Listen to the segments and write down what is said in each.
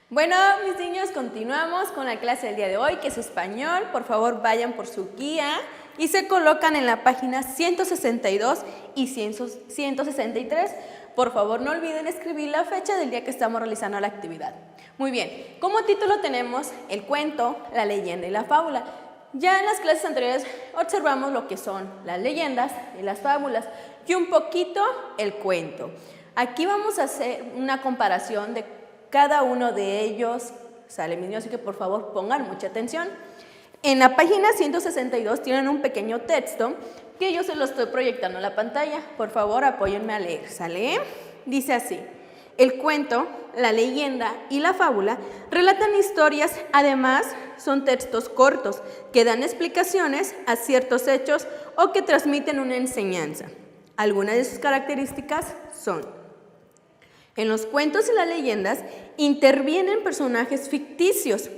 Bueno, mis niños, continuamos con la clase del día de hoy, que es español. Por favor, vayan por su guía y se colocan en la página 162 y 163. Por favor, no olviden escribir la fecha del día que estamos realizando la actividad. Muy bien, como título tenemos el cuento, la leyenda y la fábula. Ya en las clases anteriores observamos lo que son las leyendas y las fábulas y un poquito el cuento. Aquí vamos a hacer una comparación de cada uno de ellos. Sale, mis niños, así que por favor pongan mucha atención. En la página 162 tienen un pequeño texto que yo se lo estoy proyectando en la pantalla. Por favor, apóyenme a leer, ¿sale? Dice así: el cuento, la leyenda y la fábula relatan historias, además son textos cortos que dan explicaciones a ciertos hechos o que transmiten una enseñanza. Algunas de sus características son: en los cuentos y las leyendas intervienen personajes ficticios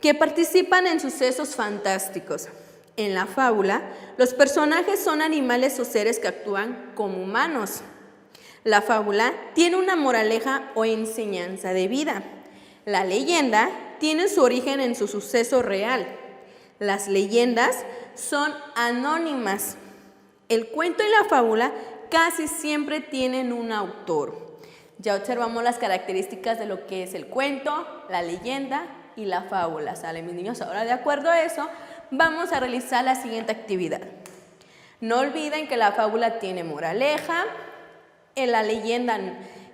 que participan en sucesos fantásticos. En la fábula, los personajes son animales o seres que actúan como humanos. La fábula tiene una moraleja o enseñanza de vida. La leyenda tiene su origen en su suceso real. Las leyendas son anónimas. El cuento y la fábula casi siempre tienen un autor. Ya observamos las características de lo que es el cuento, la leyenda y la fábula. ¿Sale, mis niños? Ahora, de acuerdo a eso, vamos a realizar la siguiente actividad. No olviden que la fábula tiene moraleja, en la leyenda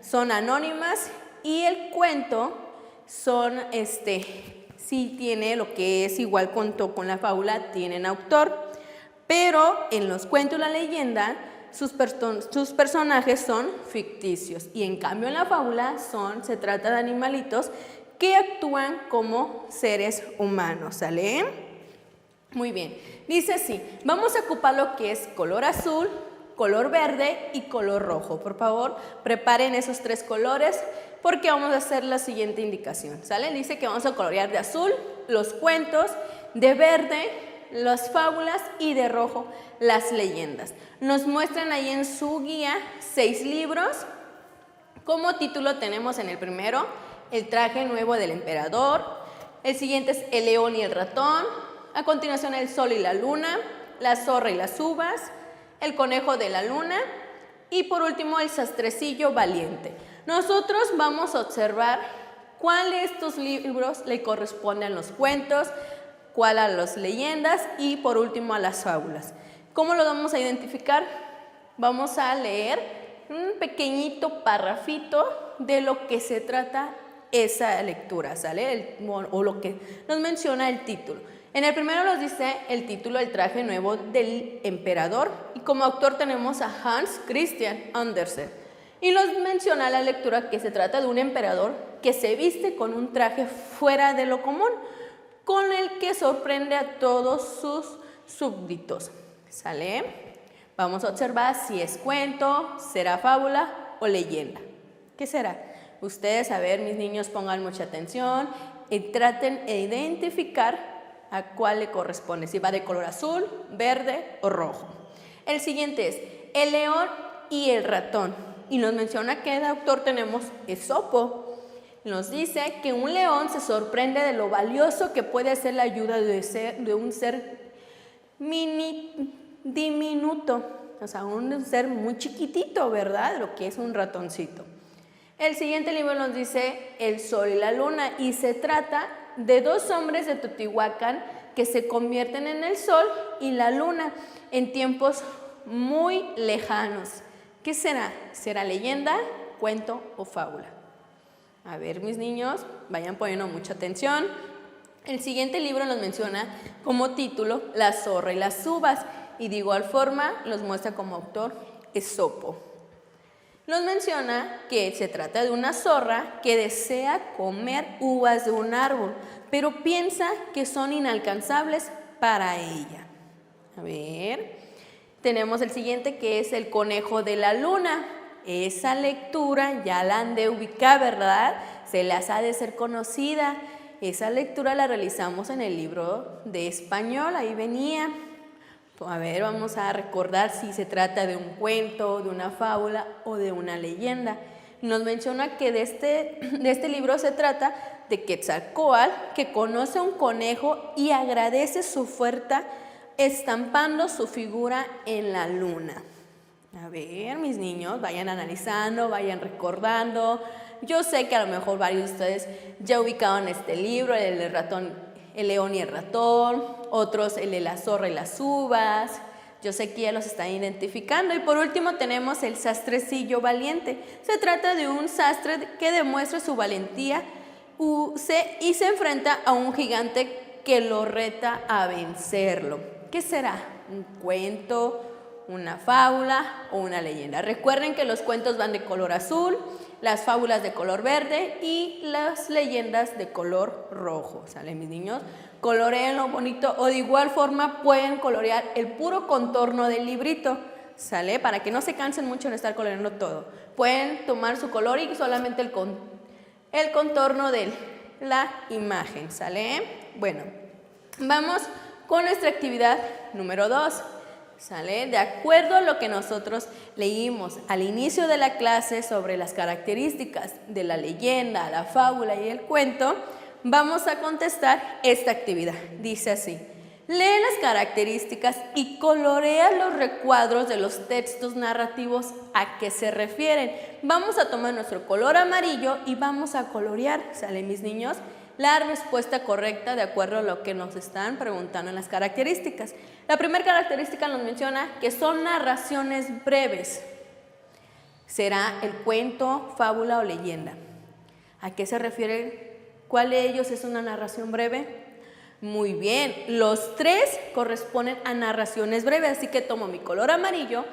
son anónimas y el cuento son, sí tiene lo que es igual cuento con la fábula, tienen autor, pero en los cuentos y la leyenda sus personajes son ficticios y en cambio en la fábula se trata de animalitos que actúan como seres humanos, ¿sale? Muy bien, dice así: vamos a ocupar lo que es color azul, color verde y color rojo. Por favor, preparen esos tres colores porque vamos a hacer la siguiente indicación, ¿sale? Dice que vamos a colorear de azul los cuentos, de verde las fábulas y de rojo las leyendas. Nos muestran ahí en su guía 6 libros. Como título tenemos en el primero El traje nuevo del emperador, el siguiente es El león y el ratón, a continuación El sol y la luna, La zorra y las uvas, El conejo de la luna y por último El sastrecillo valiente. Nosotros vamos a observar cuál de estos libros le corresponde a los cuentos, cuál a las leyendas y por último a las fábulas. ¿Cómo lo vamos a identificar? Vamos a leer un pequeñito parrafito de lo que se trata esa lectura, ¿sale? O lo que nos menciona el título. En el primero nos dice el título El traje nuevo del emperador y como autor tenemos a Hans Christian Andersen. Y nos menciona la lectura que se trata de un emperador que se viste con un traje fuera de lo común, con el que sorprende a todos sus súbditos, ¿sale? Vamos a observar si es cuento, será fábula o leyenda. ¿Qué será? Ustedes, a ver, mis niños, pongan mucha atención y traten de identificar a cuál le corresponde, si va de color azul, verde o rojo. El siguiente es El león y el ratón y nos menciona que de autor tenemos Esopo. Nos dice que un león se sorprende de lo valioso que puede ser la ayuda de un ser diminuto, o sea, un ser muy chiquitito, ¿verdad? Lo que es un ratoncito. El siguiente libro nos dice El sol y la luna y se trata de 2 hombres de Teotihuacán que se convierten en el sol y la luna en tiempos muy lejanos. ¿Qué será? ¿Será leyenda, cuento o fábula? A ver, mis niños, vayan poniendo mucha atención. El siguiente libro nos menciona como título La zorra y las uvas y de igual forma nos muestra como autor Esopo. Nos menciona que se trata de una zorra que desea comer uvas de un árbol, pero piensa que son inalcanzables para ella. A ver, tenemos el siguiente que es El conejo de la luna. Esa lectura ya la han de ubicar, ¿verdad? Se las ha de ser conocida. Esa lectura la realizamos en el libro de español, ahí venía. A ver, vamos a recordar si se trata de un cuento, de una fábula o de una leyenda. Nos menciona que de este libro se trata de Quetzalcóatl, que conoce a un conejo y agradece su oferta estampando su figura en la luna. A ver, mis niños, vayan analizando, vayan recordando. Yo sé que a lo mejor varios de ustedes ya ubicaron este libro, el del ratón, el león y el ratón, otros el de la zorra y las uvas. Yo sé que ya los están identificando. Y por último tenemos el sastrecillo valiente. Se trata de un sastre que demuestra su valentía y se enfrenta a un gigante que lo reta a vencerlo. ¿Qué será? ¿Un cuento, una fábula o una leyenda? Recuerden que los cuentos van de color azul, las fábulas de color verde y las leyendas de color rojo. ¿Sale, mis niños? Coloreenlo bonito o de igual forma pueden colorear el puro contorno del librito. ¿Sale? Para que no se cansen mucho en estar coloreando todo. Pueden tomar su color y solamente el contorno de la imagen. ¿Sale? Bueno, vamos con nuestra actividad número 2. ¿Sale? De acuerdo a lo que nosotros leímos al inicio de la clase sobre las características de la leyenda, la fábula y el cuento, vamos a contestar esta actividad. Dice así: lee las características y colorea los recuadros de los textos narrativos a que se refieren. Vamos a tomar nuestro color amarillo y vamos a colorear, ¿sale, mis niños?, la respuesta correcta de acuerdo a lo que nos están preguntando en las características. La primera característica nos menciona que son narraciones breves. ¿Será el cuento, fábula o leyenda? ¿A qué se refiere? ¿Cuál de ellos es una narración breve? Muy bien, los tres corresponden a narraciones breves, así que tomo mi color amarillo,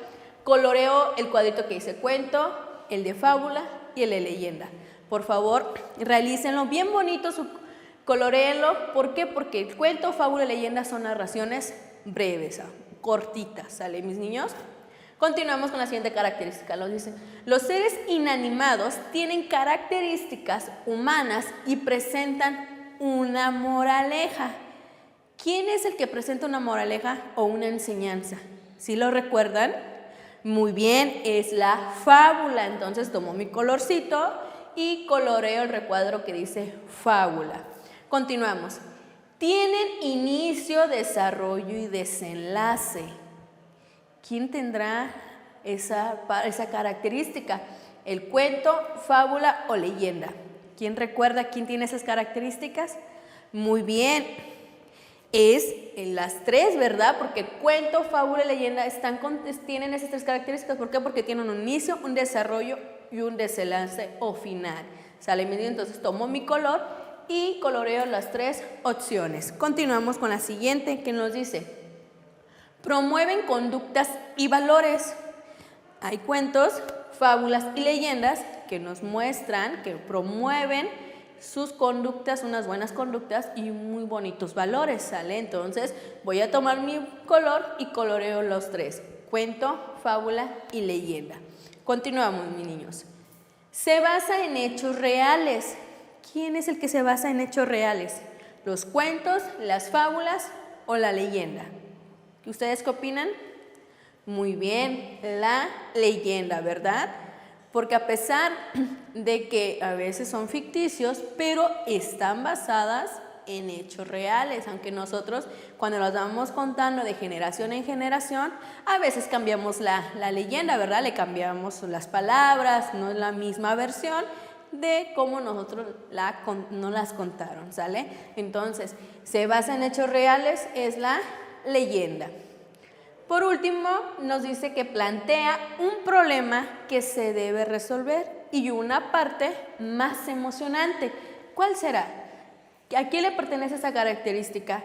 coloreo el cuadrito que dice cuento, el de fábula y el de leyenda. Por favor, realícenlo bien bonito, coloreenlo. ¿Por qué? Porque el cuento, fábula y leyenda son narraciones breves, cortitas, ¿sale, mis niños? Continuamos con la siguiente característica. Nos dice: los seres inanimados tienen características humanas y presentan una moraleja. ¿Quién es el que presenta una moraleja o una enseñanza? ¿Sí lo recuerdan? Muy bien, es la fábula. Entonces tomo mi colorcito y coloreo el recuadro que dice fábula. Continuamos. Tienen inicio, desarrollo y desenlace. ¿Quién tendrá esa característica? ¿El cuento, fábula o leyenda? ¿Quién recuerda quién tiene esas características? Muy bien, es en las tres, ¿verdad? Porque cuento, fábula y leyenda tienen esas tres características. ¿Por qué? Porque tienen un inicio, un desarrollo y un desenlace o final. ¿Sale? Entonces tomo mi color y coloreo las tres opciones. Continuamos con la siguiente, que nos dice: promueven conductas y valores. Hay cuentos, fábulas y leyendas que nos muestran que promueven sus conductas, unas buenas conductas y muy bonitos valores, ¿sale? Entonces voy a tomar mi color y coloreo los tres: cuento, fábula y leyenda. Continuamos, mis niños. Se basa en hechos reales. ¿Quién es el que se basa en hechos reales? ¿Los cuentos, las fábulas o la leyenda? ¿Ustedes qué opinan? Muy bien, la leyenda, ¿verdad? Porque a pesar de que a veces son ficticios, pero están basadas en hechos reales, aunque nosotros cuando los vamos contando de generación en generación, a veces cambiamos la leyenda, ¿verdad? Le cambiamos las palabras, no es la misma versión de cómo nosotros no las contaron, ¿sale? Entonces, se basa en hechos reales, es la leyenda. Por último, nos dice que plantea un problema que se debe resolver y una parte más emocionante. ¿Cuál será? ¿A quién le pertenece esa característica?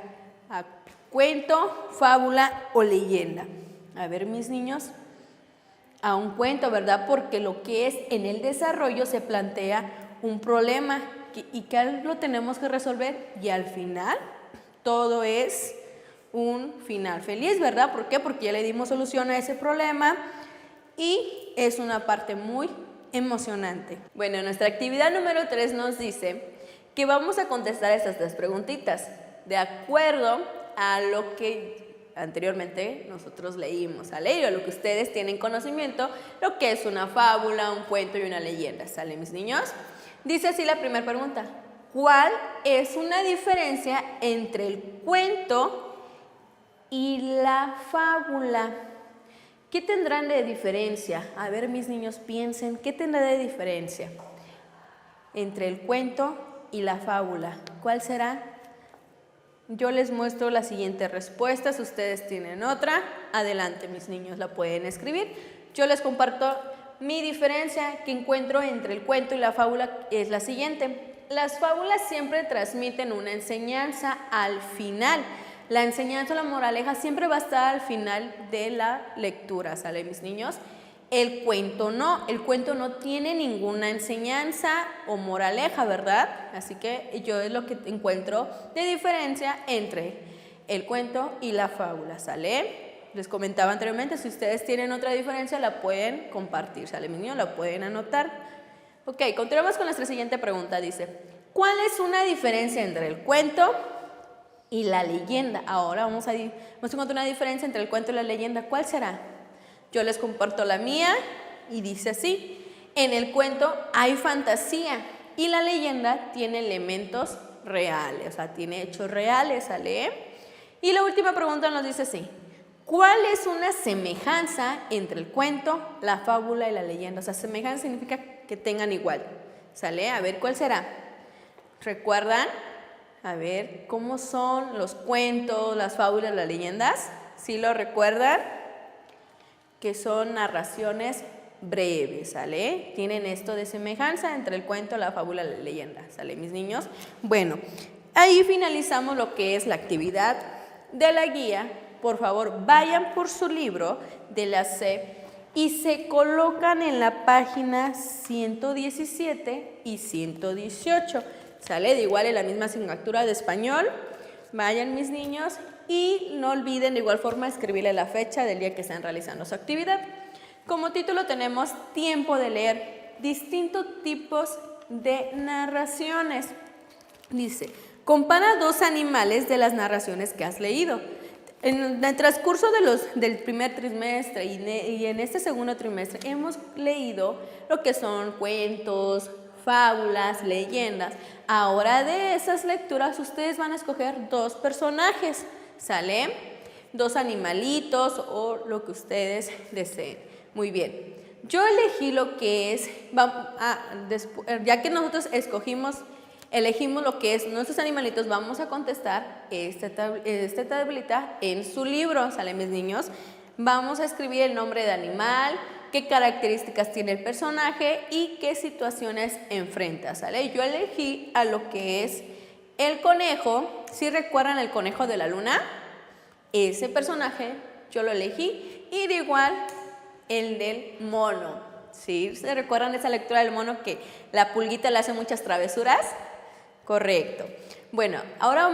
¿A cuento, fábula o leyenda? A ver, mis niños, a un cuento, ¿verdad? Porque lo que es en el desarrollo se plantea un problema y que lo tenemos que resolver y al final todo es un final feliz, ¿verdad? ¿Por qué? Porque ya le dimos solución a ese problema y es una parte muy emocionante. Bueno, nuestra actividad número 3 nos dice que vamos a contestar estas 3 preguntitas de acuerdo a lo que anteriormente nosotros leímos, ¿sale? Y a lo que ustedes tienen conocimiento, lo que es una fábula, un cuento y una leyenda, ¿sale, mis niños? Dice así la primera pregunta: ¿cuál es una diferencia entre el cuento y la fábula? ¿Qué tendrán de diferencia? A ver, mis niños, piensen, ¿qué tendrá de diferencia entre el cuento y la fábula? ¿Cuál será? Yo les muestro las siguientes respuestas, ustedes tienen otra. Adelante, mis niños, la pueden escribir. Yo les comparto mi diferencia que encuentro entre el cuento y la fábula, es la siguiente. Las fábulas siempre transmiten una enseñanza al final. La enseñanza o la moraleja siempre va a estar al final de la lectura, ¿sale, mis niños? El cuento no tiene ninguna enseñanza o moraleja, ¿verdad? Así que yo es lo que encuentro de diferencia entre el cuento y la fábula, ¿sale? Les comentaba anteriormente, si ustedes tienen otra diferencia la pueden compartir, ¿sale, mis niños? La pueden anotar. Ok, continuamos con nuestra siguiente pregunta, dice: ¿cuál es una diferencia entre el cuento y la leyenda? Ahora vamos a encontrar una diferencia entre el cuento y la leyenda. ¿Cuál será? Yo les comparto la mía y dice así: en el cuento hay fantasía y la leyenda tiene elementos reales, o sea, tiene hechos reales, ¿sale? Y la última pregunta nos dice así: ¿cuál es una semejanza entre el cuento, la fábula y la leyenda? O sea, semejanza significa que tengan igual, ¿sale? A ver, ¿cuál será? ¿Recuerdan? A ver, ¿cómo son los cuentos, las fábulas, las leyendas? ¿Sí lo recuerdan? Que son narraciones breves, ¿sale? Tienen esto de semejanza entre el cuento, la fábula y la leyenda, ¿sale, mis niños? Bueno, ahí finalizamos lo que es la actividad de la guía. Por favor, vayan por su libro de la SEP y se colocan en la página 117 y 118, ¿sale? De igual en la misma asignatura de español. Vayan, mis niños, y no olviden de igual forma escribirle la fecha del día que están realizando su actividad. Como título tenemos tiempo de leer distintos tipos de narraciones. Dice: compara 2 animales de las narraciones que has leído. En el transcurso del primer trimestre y en este segundo trimestre hemos leído lo que son cuentos, fábulas, leyendas. Ahora de esas lecturas ustedes van a escoger 2 personajes, ¿sale? 2 animalitos o lo que ustedes deseen. Muy bien. Yo elegí lo que es, ya que nosotros elegimos lo que es nuestros animalitos, vamos a contestar esta tablita en su libro, ¿sale, mis niños? Vamos a escribir el nombre de animal, qué características tiene el personaje y qué situaciones enfrenta, ¿sale? Yo elegí a lo que es el conejo. ¿Sí recuerdan el conejo de la luna? Ese personaje yo lo elegí, y de igual el del mono. ¿Sí? ¿Se recuerdan esa lectura del mono que la pulguita le hace muchas travesuras? Correcto. Bueno, ahora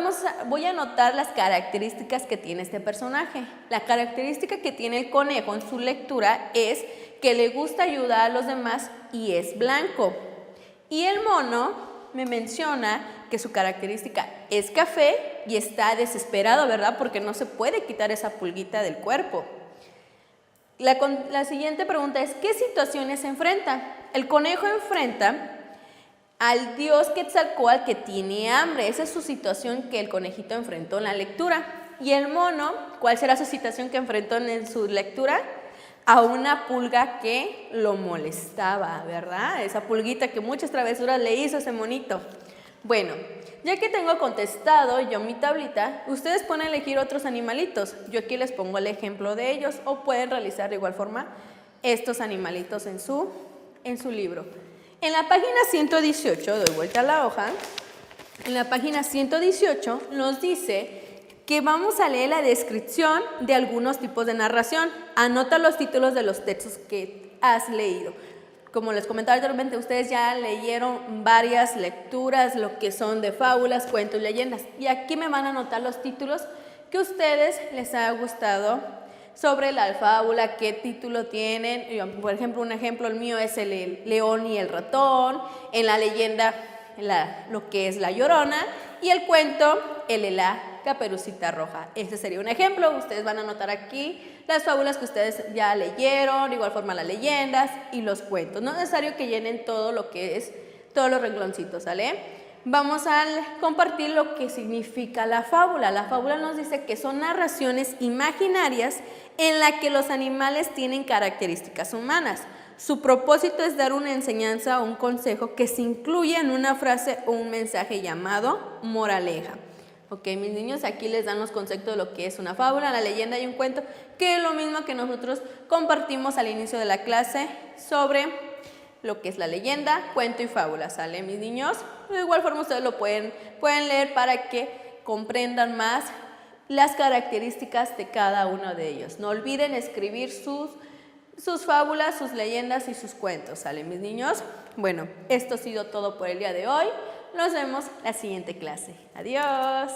voy a anotar las características que tiene este personaje. La característica que tiene el conejo en su lectura es que le gusta ayudar a los demás y es blanco. Y el mono me menciona que su característica es café y está desesperado, ¿verdad? Porque no se puede quitar esa pulguita del cuerpo. La siguiente pregunta es: ¿qué situaciones se enfrenta? El conejo enfrenta al dios Quetzalcóatl que tiene hambre. Esa es su situación que el conejito enfrentó en la lectura. Y el mono, ¿cuál será su situación que enfrentó en su lectura? A una pulga que lo molestaba, ¿verdad? Esa pulguita que muchas travesuras le hizo a ese monito. Bueno, ya que tengo contestado yo mi tablita, ustedes pueden elegir otros animalitos. Yo aquí les pongo el ejemplo de ellos, o pueden realizar de igual forma estos animalitos en su libro. En la página 118, doy vuelta a la hoja, en la página 118 nos dice que vamos a leer la descripción de algunos tipos de narración. Anota los títulos de los textos que has leído. Como les comentaba anteriormente, ustedes ya leyeron varias lecturas, lo que son de fábulas, cuentos y leyendas. Y aquí me van a anotar los títulos que a ustedes les ha gustado sobre la fábula, qué título tienen. Por ejemplo, un ejemplo, el mío es el león y el ratón. En la leyenda lo que es La Llorona y el cuento El de la Caperucita Roja. Este sería un ejemplo. Ustedes van a anotar aquí las fábulas que ustedes ya leyeron, de igual forma las leyendas y los cuentos. No es necesario que llenen todo lo que es, todos los rengloncitos, ¿sale? Vamos a compartir lo que significa la fábula. La fábula nos dice que son narraciones imaginarias en las que los animales tienen características humanas. Su propósito es dar una enseñanza o un consejo que se incluye en una frase o un mensaje llamado moraleja. Ok, mis niños, aquí les dan los conceptos de lo que es una fábula, una leyenda y un cuento, que es lo mismo que nosotros compartimos al inicio de la clase sobre lo que es la leyenda, cuento y fábula, ¿sale, mis niños? De igual forma ustedes lo pueden leer para que comprendan más las características de cada uno de ellos. No olviden escribir sus fábulas, sus leyendas y sus cuentos, ¿sale, mis niños? Bueno, esto ha sido todo por el día de hoy. Nos vemos la siguiente clase. Adiós.